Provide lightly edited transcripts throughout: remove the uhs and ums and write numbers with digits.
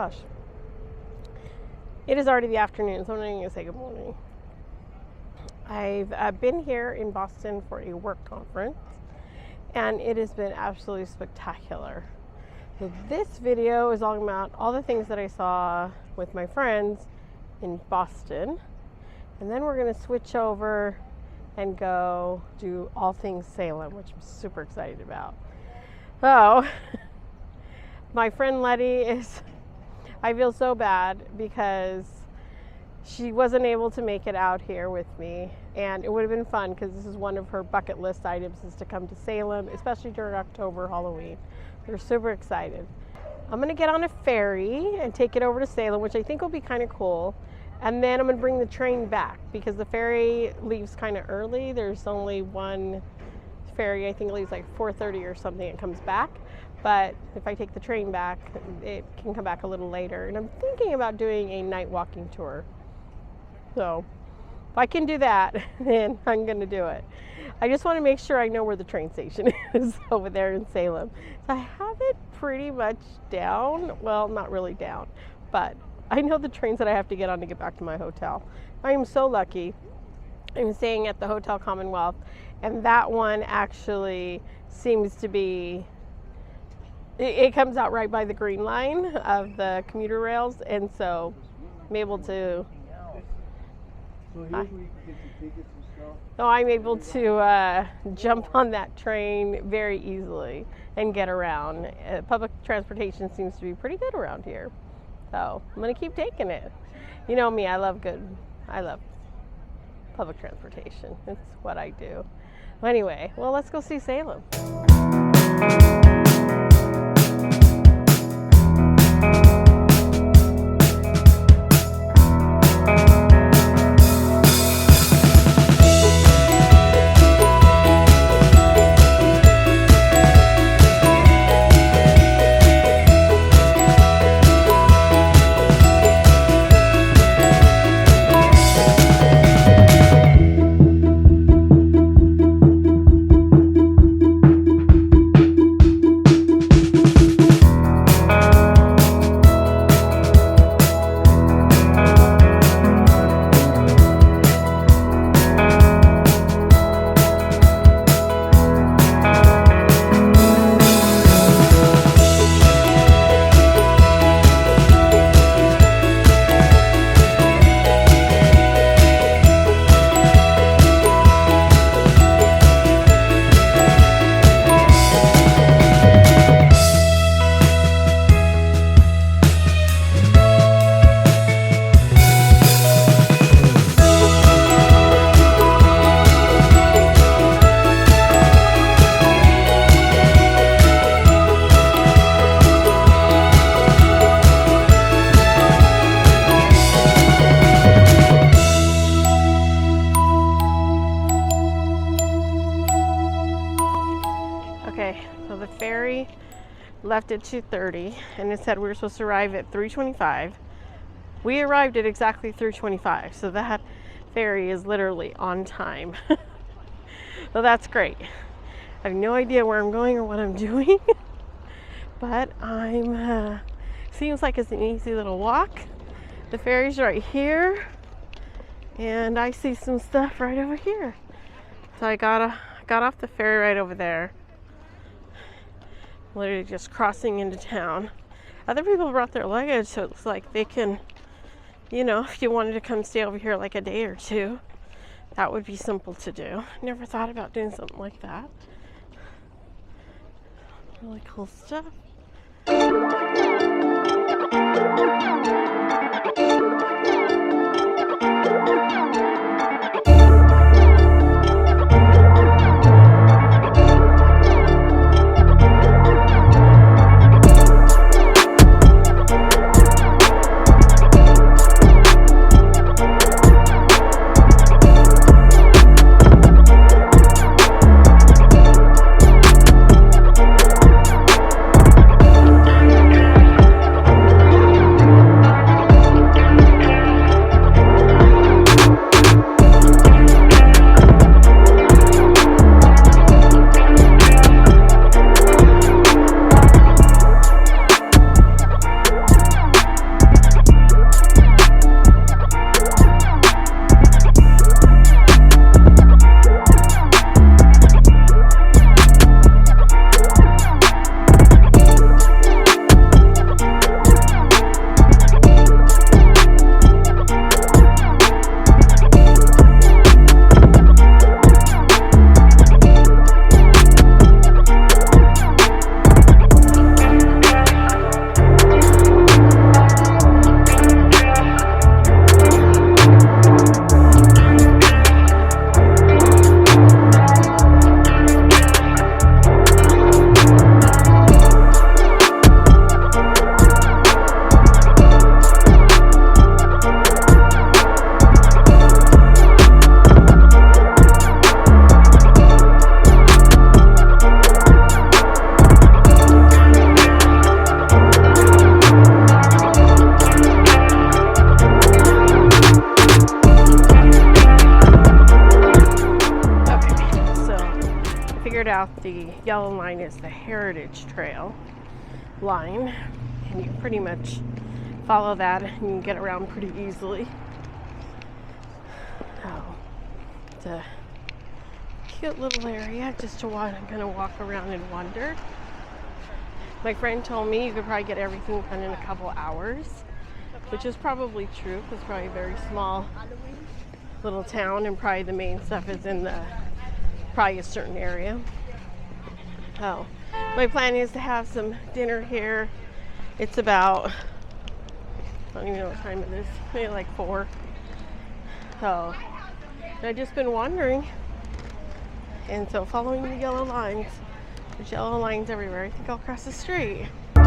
gosh. It is already the afternoon, so I'm not even going to say good morning. I've been here in Boston for a work conference, and it has been absolutely spectacular. So this video is all about all the things that I saw with my friends in Boston, and then we're going to switch over and go do all things Salem, which I'm super excited about. So, my friend Letty I feel so bad because she wasn't able to make it out here with me, and it would have been fun because this is one of her bucket list items, is to come to Salem, especially during October, Halloween. We're super excited. I'm gonna get on a ferry and take it over to Salem, which I think will be kind of cool. And then I'm gonna bring the train back because the ferry leaves kind of early. There's only one ferry, I think it leaves like 4:30 or something, it comes back. But if I take the train back, it can come back a little later. And I'm thinking about doing a night walking tour. So if I can do that, then I'm gonna do it. I just want to make sure I know where the train station is over there in Salem. So I have it pretty much down. Well, not really down, but I know the trains that I have to get on to get back to my hotel. I am so lucky. I'm staying at the Hotel Commonwealth, and that one actually seems to be, it comes out right by the green line of the commuter rails, and so I'm able to I'm able to jump on that train very easily and get around. Public transportation seems to be pretty good around here, so I'm gonna keep taking it. You know me, I love public transportation. It's what I do. Anyway, well, let's go see Salem. Left at 2:30, and it said we were supposed to arrive at 3:25. We arrived at exactly 3:25, so that ferry is literally on time. So that's great. I have no idea where I'm going or what I'm doing, but seems like it's an easy little walk. The ferry's right here, and I see some stuff right over here. So I got off the ferry right over there. Literally just crossing into town. Other people brought their luggage, so it looks like they can, you know, if you wanted to come stay over here like a day or two, that would be simple to do. Never thought about doing something like that. Really cool stuff. out, the yellow line is the Heritage Trail line, and you pretty much follow that and you can get around pretty easily. Oh, it's a cute little area just to walk. I'm gonna walk around and wander. My friend told me you could probably get everything done in a couple hours, which is probably true because it's probably a very small little town, and probably the main stuff is in probably a certain area. Oh, my plan is to have some dinner here. It's about, I don't even know what time it is, maybe like 4. So I've just been wandering, and so following the yellow lines. There's yellow lines everywhere. I think I'll cross the street. On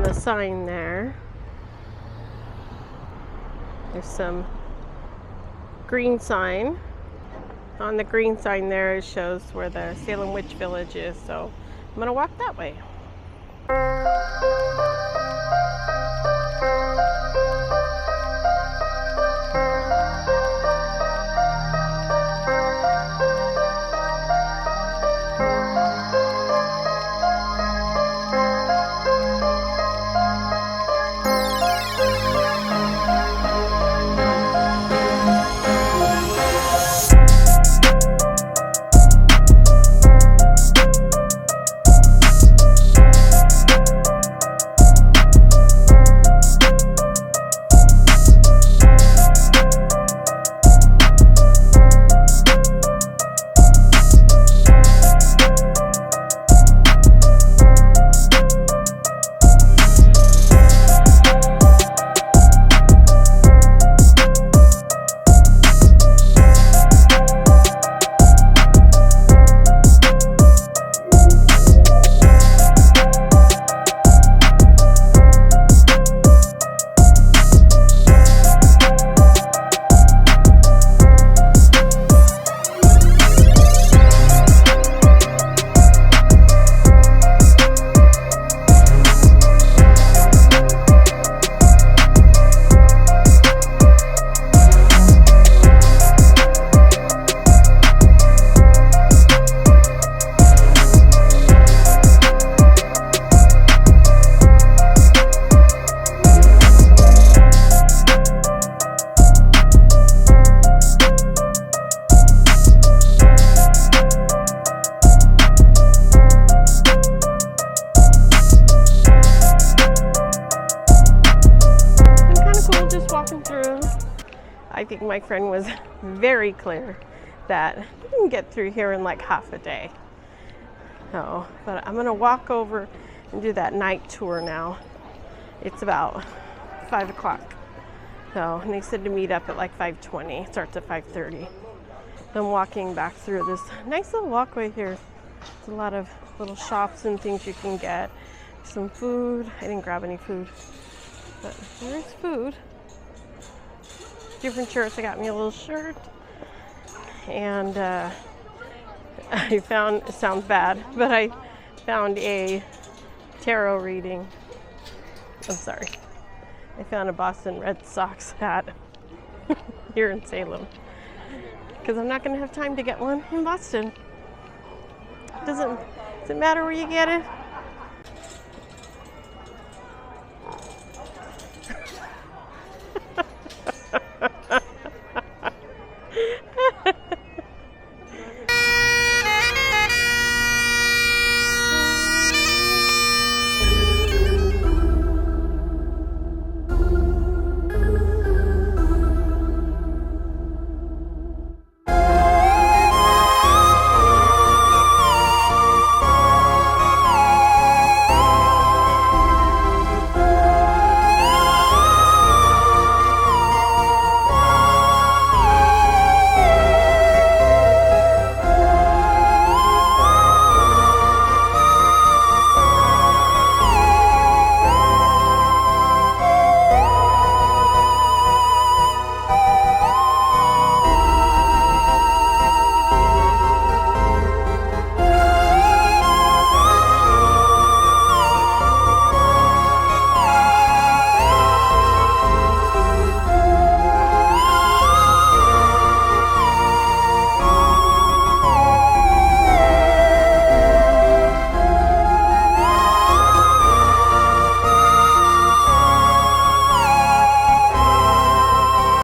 the sign there's some green sign. On the green sign there, it shows where the Salem Witch Village is, so I'm gonna walk that way. I think my friend was very clear that you can get through here in like half a day. Oh, but I'm gonna walk over and do that night tour now. It's about 5 o'clock. So, and they said to meet up at like 5:20. It starts at 5:30. I'm walking back through this nice little walkway here. There's a lot of little shops and things you can get. Some food. I didn't grab any food, but there's food. Different shirts. I got me a little shirt, and I found, it sounds bad, but I found a tarot reading. I'm sorry. I found a Boston Red Sox hat here in Salem because I'm not going to have time to get one in Boston. Doesn't matter where you get it.